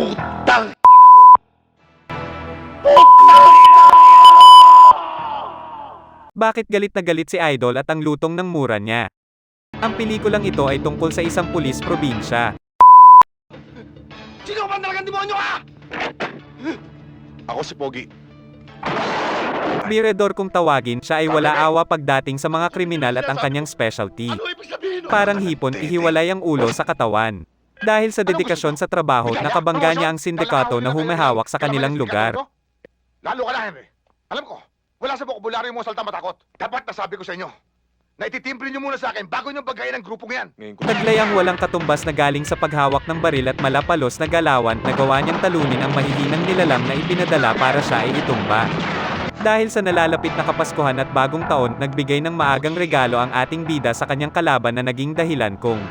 Putang! Bakit galit na galit si Idol at ang lutong ng mura niya? Ang pelikulang ito ay tungkol sa isang pulis probinsya. Sino ba talagang demonyo ka? Ako si Pogi. Mirador kung tawagin, siya ay wala awa pagdating sa mga kriminal at ang kanyang specialty. Ano ibig sabihin nun? Parang hipon, ihiwalay ang ulo sa katawan. Dahil sa dedikasyon sa trabaho, nakabangga niya ang sindikato na humahawak sa kanilang lugar. Lalo ka na, Henry. Alam ko, wala sa bokabularyo mo salta matakot. Dapat nasabi ko sa inyo na ititimbre niyo muna sa akin bago niyo bagayin ang grupong yan. Taglay ang walang katumbas na galing sa paghawak ng baril at malapalos na galawan na gawa niyang talunin ang mahihinang nilalang na ipinadala para siya ay itumba. Dahil sa nalalapit na Kapaskuhan at Bagong Taon, nagbigay ng maagang regalo ang ating bida sa kanyang kalaban na naging dahilan kung